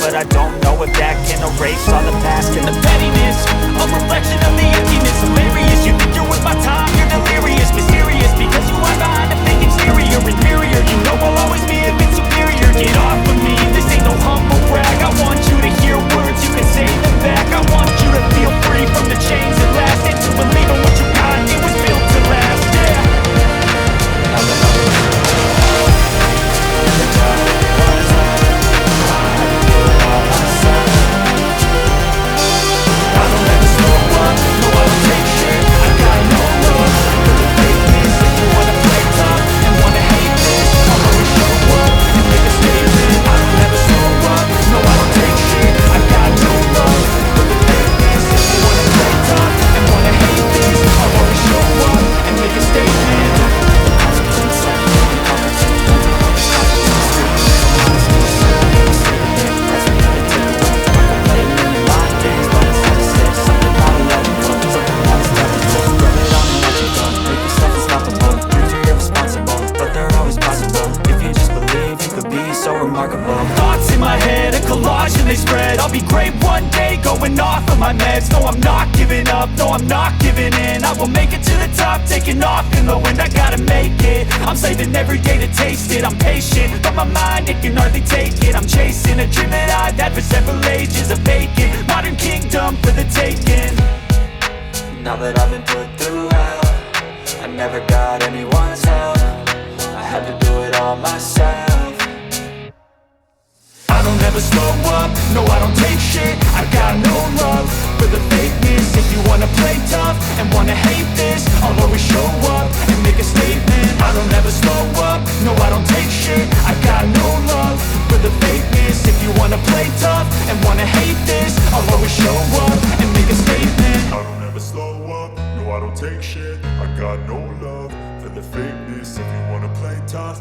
but I don't know if that can erase all the past and the pettiness. A reflection of the emptiness, hilarious. You think you're with my time, you're delirious. Mysterious, because you are behind a fake exterior. Inferior, you know I'll always be a bit superior. Get off of me, this ain't no humble brag. I want you to hear words, you can say them back. I want you to feel free from the chains that last, and to believe in what you got, it was built to last, yeah. Thoughts in my head, a collage and they spread. I'll be great one day, going off of my meds. No, I'm not giving up, no, I'm not giving in. I will make it to the top, taking off in the wind. I gotta make it, I'm saving every day to taste it. I'm patient, but my mind, it can hardly take it. I'm chasing a dream that I've had for several ages. A vacant, modern kingdom for the taking. Now that I've been put through hell, I never got anyone's help. I had to do it all myself. I don't ever slow up, no I don't take shit. I got no love for the fakeness. If you wanna play tough and wanna hate this, I'll always show up and make a statement. I don't ever slow up, no I don't take shit. I got no love for the fakeness. If you wanna play tough and wanna hate this, I'll always show up and make a statement. I don't ever slow up, no I don't take shit. I got no love for the fakeness. If you wanna play tough